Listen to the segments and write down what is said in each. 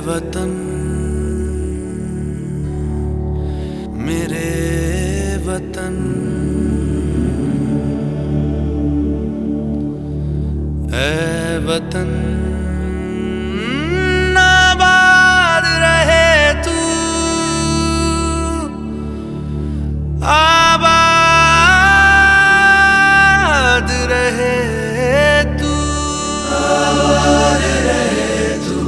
वतन मेरे वतन, ऐ वतन आबाद रहे तू, आबाद रहे तू, आबाद रहे तू।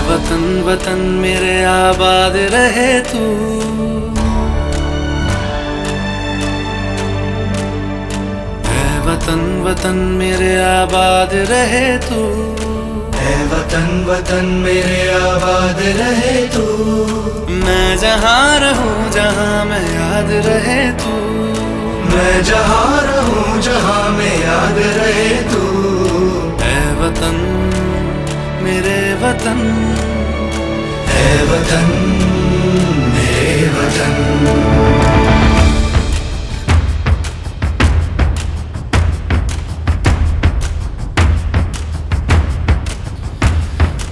वतन वतन मेरे आबाद रहे तू, ऐ वतन वतन मेरे आबाद रहे तू, ऐ वतन वतन मेरे आबाद रहे तू। मैं जहाँ रहूं जहाँ मैं याद रहे तू, मैं जहाँ रहूं जहाँ मैं याद रहे तू। ऐ वतन मेरे वतन, ऐ वतन मेरे वतन।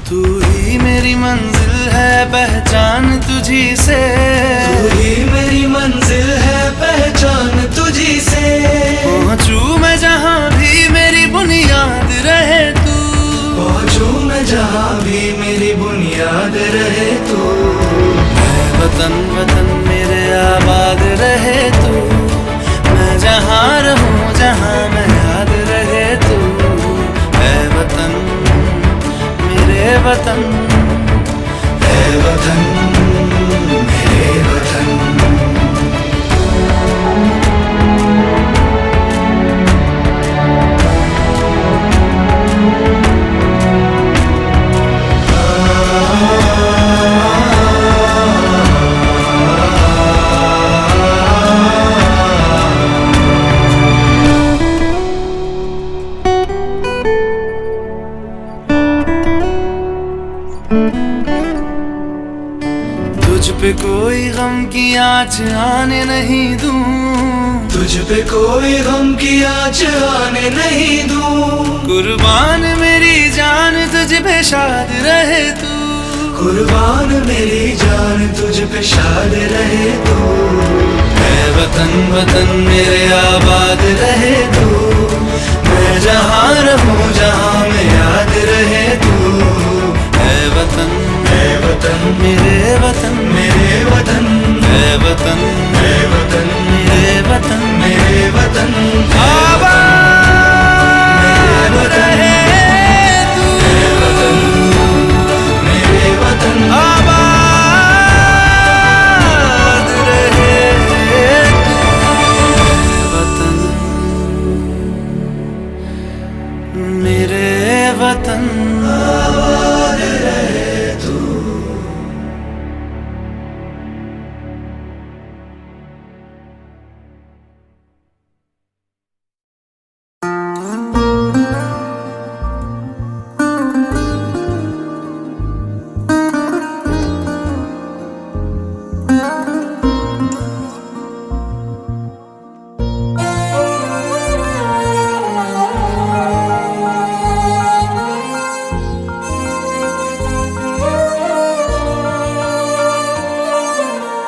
तू ही मेरी मंजिल है पहचान तुझी से, तू ही मेरी मंजिल है पहचान तुझी से। पहुँचू मैं जहाँ भी मेरी बुनियाद रहे तू, पहुँचू मैं जहाँ भी मेरी बुनियाद रहे तू। ऐ वतन वतन मेरे आबाद रहे तू, मैं जहाँ रहूं जहाँ मैं याद रहे तू। ऐ वतन मेरे वतन, ऐ वतन मेरे वतन। तुझ पे कोई गम की आँच आने नहीं दूं, तुझ पे कोई गम की आँच आने नहीं दूं। कुर्बान मेरी जान तुझ पे शाद रहे तू, कुर्बान मेरी जान तुझ पे शाद रहे तू। ऐ वतन वतन मेरे आबाद रहे तू, मैं जहाँ रहूं जहाँ मैं याद रहे तू। ऐ वतन मेरे वतन, मेरे वतन, ऐ वतन ऐ वतन मेरे वतन, मेरे वतन। आबाद रहे तू, मेरे वतन, आबाद रहे तू। वतन मेरे वतन, आबाद रहे तू।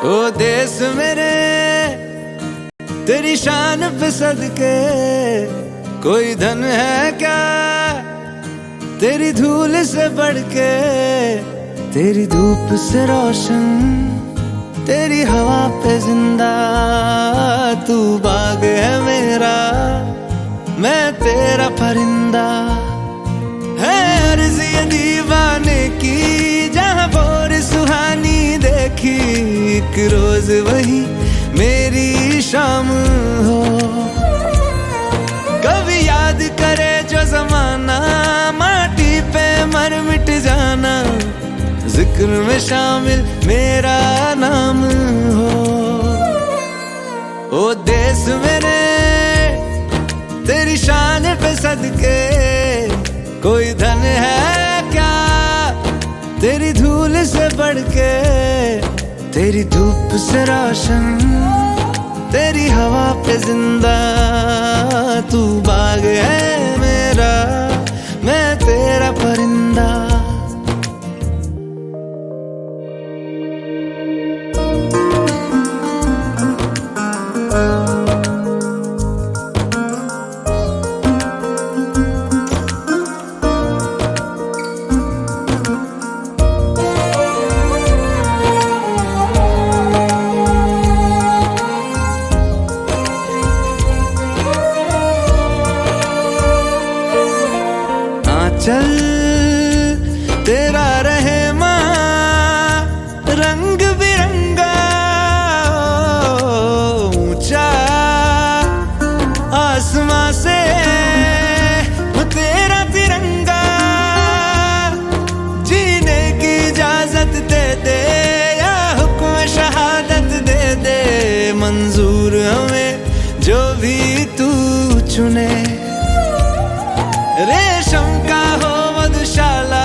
ओ देश मेरे तेरी शान पे सदके, कोई धन है क्या तेरी धूल से बढ़ के। तेरी धूप से रोशन, तेरी हवा पे जिंदा, तू बाग है मेरा मैं तेरा परिंदा। है अर्ज़ ये दीवाने की जहाँ बोर सुहानी देखी, एक रोज वही मेरी शाम हो। कभी याद करे जो जमाना, माटी पे मर मिट जाना, जिक्र में शामिल मेरा नाम हो। ओ देश मेरे तेरी शान पे सदके, कोई धन है क्या तेरी धूल से बढ़ के, तेरी धूप से रोशन, तेरी हवा पे जिंदा। तू बाग है मेरा, मैं तेरा परिंदा। चल तेरा रहे माँ रंग बिरंगा, ऊंचा आसमां से तेरा तिरंगा। जीने की इजाजत दे दे या हुक्म शहादत दे दे, मंजूर हमें जो भी तू चुने। रेशम का हो मधुशाला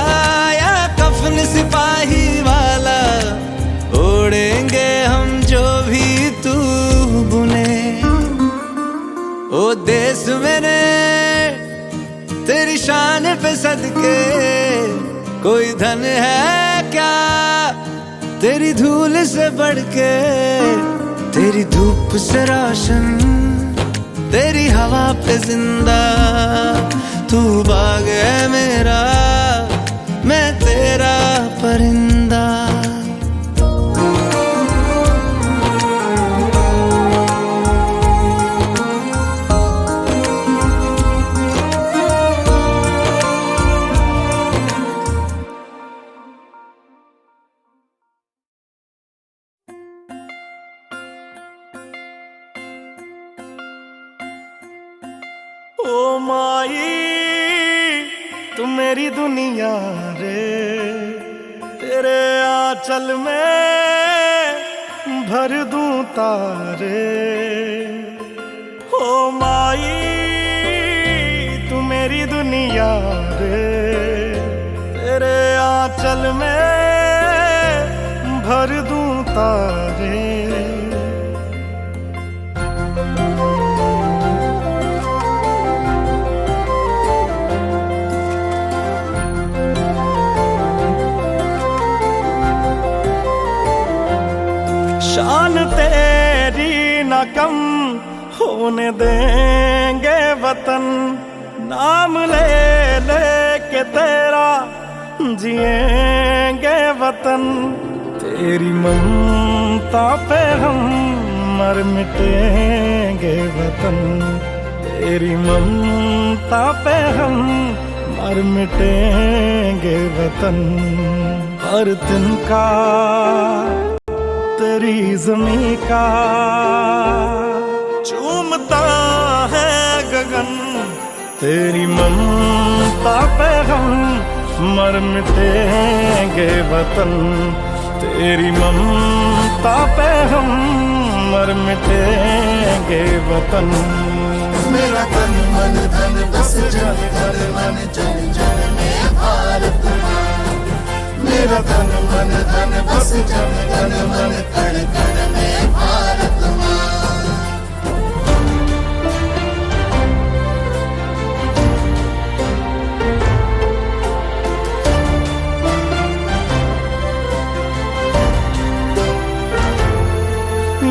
या कफन सिपाही वाला, ओढ़ेंगे हम जो भी तू बुने। ओ देश मेरे तेरी शान पे सदके, कोई धन है क्या तेरी धूल से बढ़ के। तेरी धूप से रोशन, तेरी हवा पे जिंदा। तू बाग है मेरा, मैं तेरा परिंदा। ओ माई तू मेरी दुनिया रे, तेरे आंचल में भर दूं तारे। ओ माई तू मेरी दुनिया रे, तेरे आंचल में भर दूं तारे। शान तेरी न कम होने देंगे वतन, नाम ले ले के तेरा जिएंगे वतन। तेरी ममता पे हम मर मिटेंगे वतन, तेरी ममता पे हम मर मिटेंगे वतन। हर तिनका तेरी ज़मीं का चूमता है गगन, तेरी ममता पे हम मर मिटेंगे वतन। तेरी ममता पे हम मर मिटेंगे वतन। मेरा तन मन धन बस जन घर मन जन जन में भारत माँ। मेरा तन मन धन बस जन घन मन कण कण में भारत माँ।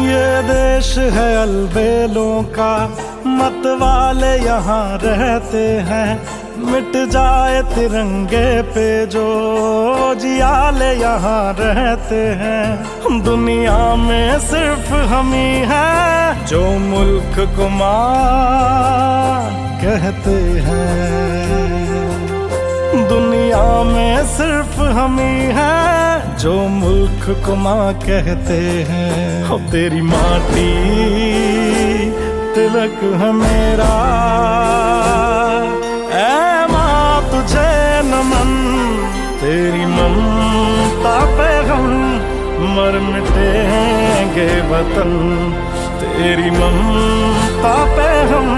ये देश है अलबेलों का, मत वाले यहाँ रहते हैं। मिट जाए तिरंगे पे जो जियाले यहाँ रहते हैं। दुनिया में सिर्फ हम ही हैं जो मुल्क को माँ कहते हैं। दुनिया में सिर्फ हम ही हैं जो मुल्क को माँ कहते हैं। हो तेरी माटी तिलक है मेरा, ऐ माँ तुझे नमन। तेरी ममता पे हम मर मिटेंगे वतन, तेरी ममता पे हम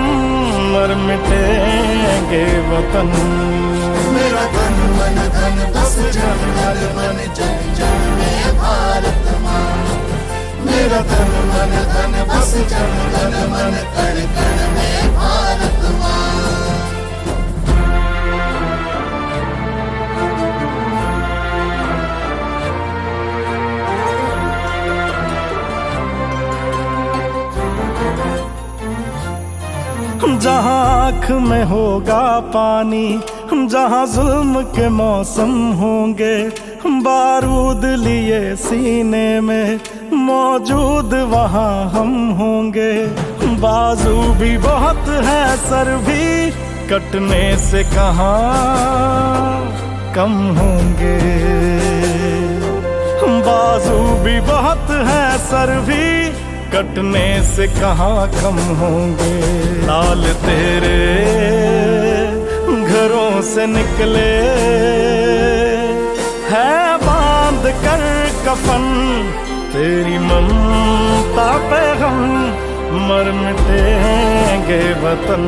मर मिटेंगे वतन। मेरा तन मन धन बस जन घर मन जन जन मेरा तन मन धन बस जन गण मन कण कण में भारत माँ। जहाँ आँख में होगा पानी, जहाँ जुल्म के मौसम होंगे, बारूद लिए सीने में मौजूद वहाँ हम होंगे। बाजू भी बहुत है, सर भी कटने से कहाँ कम होंगे। बाजू भी बहुत है, सर भी कटने से कहाँ कम होंगे। लाल तेरे घरों से निकले है बांध कर कफन, तेरी ममता पे हम मर मिटेंगे वतन।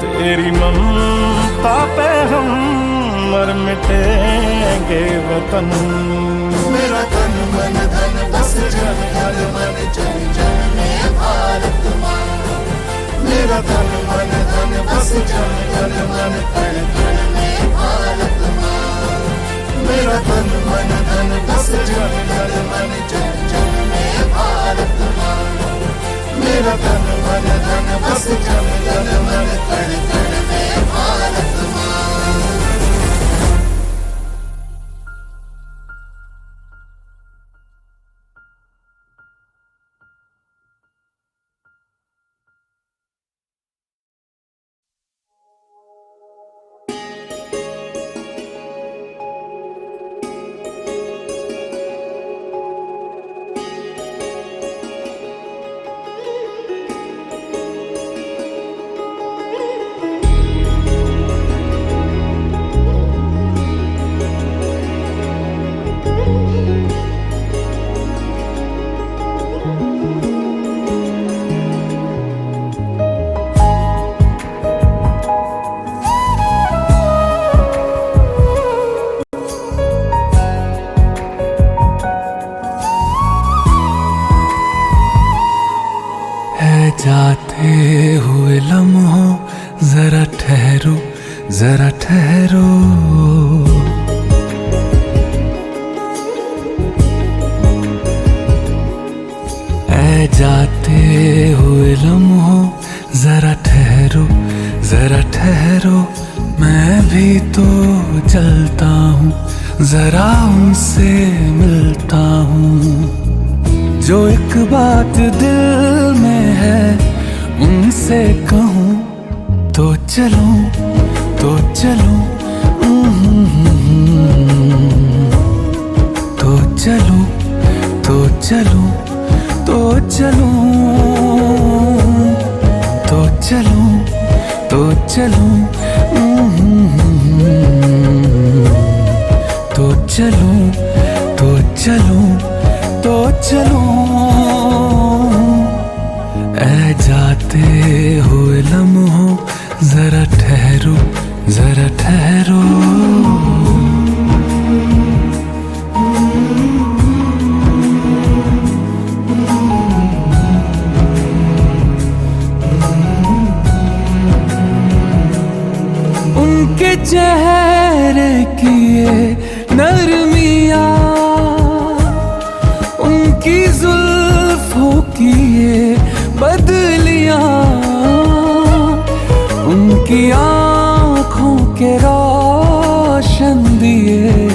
तेरी ममता पे हम मर मिटेंगे वतन। मेरा तन मन धन बस जन गण मन जन जन में भारत माँ। मेरा तन मन धन बस जन गण मन कण कण में भारत माँ। मेरा तन मन धन बस जन गण मन जन जन में भारत माँ। मेरा तन मन धन बस जन गण मन कण कण में भारत माँ। जाते हुए लम्हों जरा ठहरो, जरा ठहरो। ऐ जाते हुए लम्हों जरा ठहरो, जरा ठहरो। मैं भी तो चलता हूँ, जरा उनसे मिलता हूँ। जो एक बात दिल में है उनसे कहूँ तो चलूं, तो चलूं, तो चलूं, तो चलूं, तो चलूं, तो चलूं, तो चलूं, तो चलूं, तो चलूं, तो चलूं। ऐ जाते हुए लम्हों जरा ठहरो, जरा ठहरो। उनके चेहरे की ये नरमियाँ, उनकी जुल्फों की ये बदलियाँ, उनकी आँखों के रोशन दिए,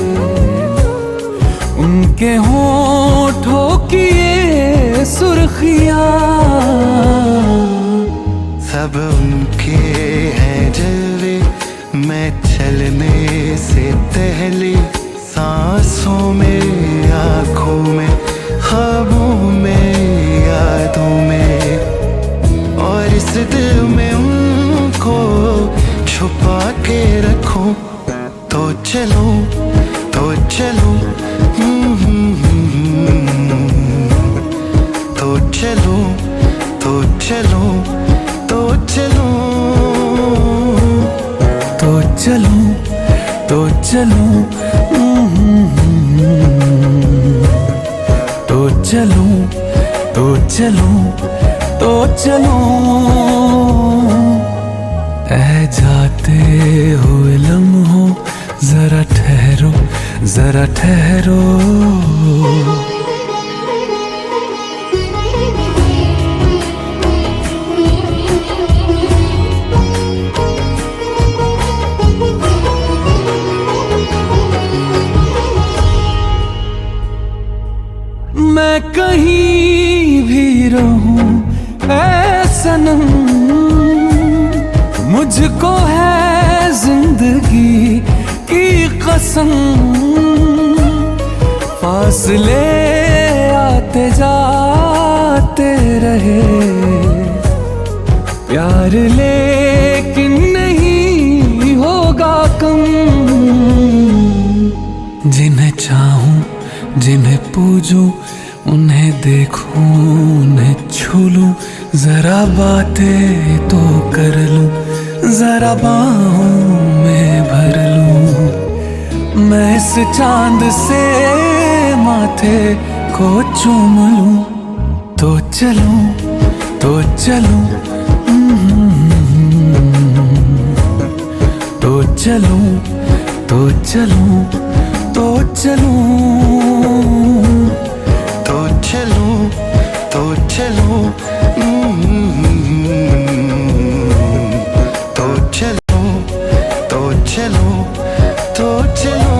उनके होठों की ये सुर्खियाँ। सब उनके हैं जलवे, मैं चलने से पहले सांसों में, आँखों में, ख्वाबों में, यादों में, और इस दिल में उनको छुपा के रखूं। तो चलो, तो चलो, तो चलो, तो चलो, तो चलो, तो चलूं, तो चलूं, तो चलूं, चलूं तो चलूं, ऐ जाते हुए लम्हों जरा ठहरो, जरा ठहरो। मैं कहीं भी रहूं ऐ सनम, मुझको है जिंदगी की कसम। फासले आते जाते रहे, प्यार लेकिन नहीं होगा कम। जिन्हें चाहूं, जिन्हें पूजूं, उन्हें देखूं, उन्हें छू लूं, जरा बातें तो कर लूं, जरा बाहों में भर लूं। मैं इस चांद से माथे को चूम लूं तो चलूं, तो चलूं, तो चलूं, तो चलूं, तो चलूं, तो चलूं, तो चलूं, तो चलूं, तो चलूं, तो चलूं।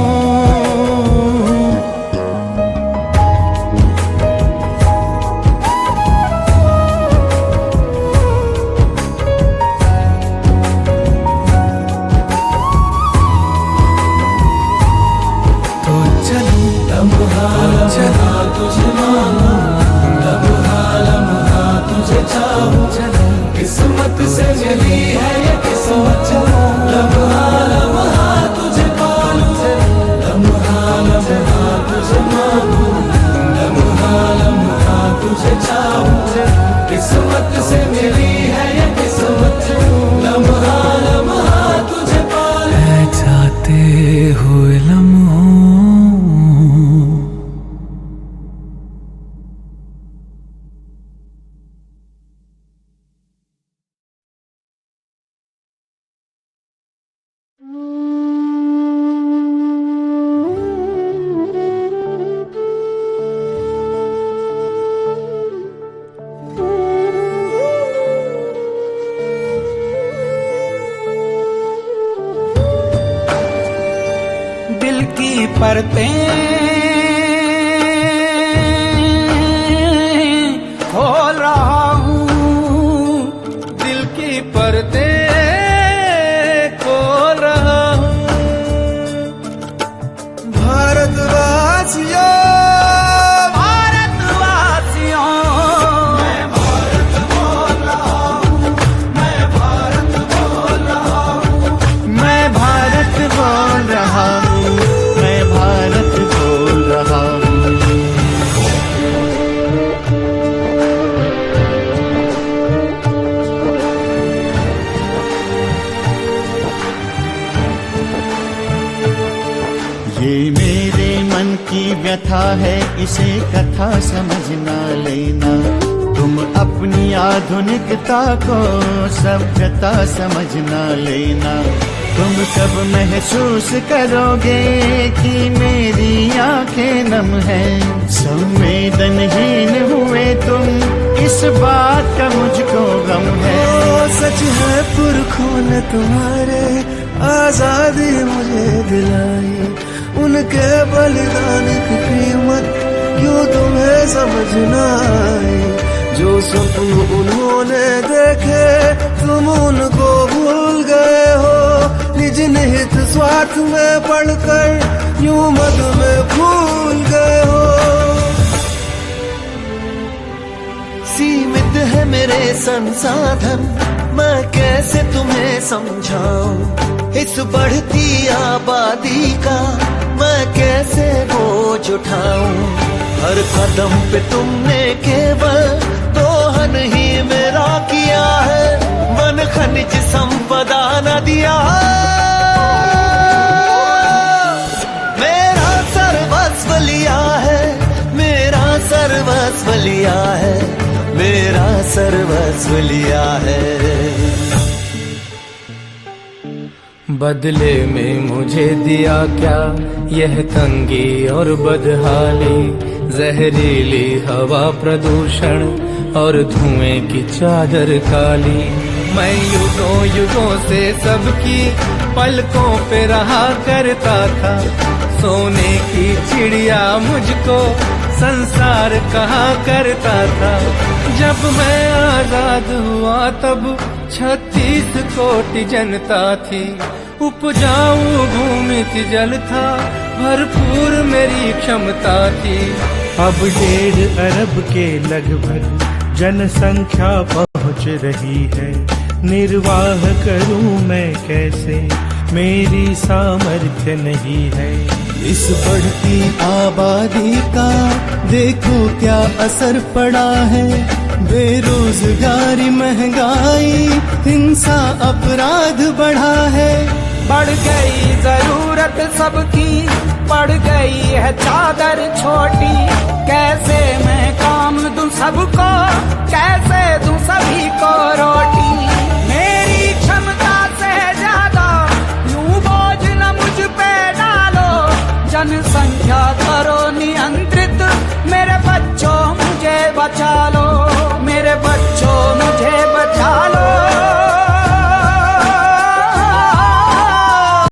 किस्मत से मिली है ये किस्मत, लम्हा लम्हा तुझे पालूं, लम्हा लम्हा तुझे मानूं, लम्हा लम्हा तुझे चाहूं। किस्मत से मिली है ये किस्मत, लम्हा लम्हा तुझे पालूं। ऐ जाते हुए लम्हों, दिल की परतें खोल रहा हूँ, दिल की परतें खोल रहा हूँ। भारतवासियों, भारतवासियों, मैं भारत बोल रहा हूँ, मैं भारत बोल रहा हूँ, मैं भारत बोल रहा हूँ, मैं भारत बोल रहा हूँ। ये मेरे मन की व्यथा है, इसे कथा समझना लेना। तुम अपनी आधुनिकता को सभ्यता समझना लेना। तुम कब महसूस करोगे कि मेरी आंखें नम हैं। संवेदनहीन हुए तुम, इस बात का मुझको गम है। सच है पुरखों ने तुम्हारे आजादी मुझे दिलाई, उनके बलिदान की कीमत क्यों तुम्हें समझना आई। जो सपन उन्होंने देखे तुम उनको भूल गए हो, निज निहित स्वार्थ में पढ़कर यूं मद में भूल गए हो। सीमित है मेरे संसाधन, मैं कैसे तुम्हें समझाऊं। इस बढ़ती आबादी का मैं कैसे बोझ उठाऊं। हर कदम पे तुमने केवल दोहन ही मेरा किया है, वन खनिज संपदा न दिया। मेरा सर्वस्व लिया है, मेरा सर्वस्व लिया है। सर्वस्व लिया है। बदले में मुझे दिया क्या यह तंगी और बदहाली, जहरीली हवा प्रदूषण और धुएं की चादर काली। मैं युगों युगों से सबकी पलकों पे रहा करता था, सोने की चिड़िया मुझको संसार कहा करता था। जब मैं आजाद हुआ तब 36 कोटि जनता थी, उपजाऊ भूमि थी, जल था भरपूर मेरी क्षमता थी। अब 1.5 अरब के लगभग जनसंख्या पहुंच रही है, निर्वाह करूं मैं कैसे, मेरी सामर्थ्य नहीं है। इस बढ़ती आबादी का देखो क्या असर पड़ा है, बेरोजगारी, महंगाई, हिंसा, अपराध बढ़ा है। बढ़ गई जरूरत सबकी, पड़ गई है चादर छोटी। कैसे मैं काम दूं सबको, कैसे दूं सभी को रोटी। मेरी क्षमता से ज्यादा यूं बोझ न मुझ पे डालो, जनसंख्या करो नियंत्रित, मेरे बच्चों मुझे बचा लो, मेरे बच्चों मुझे बचा लो।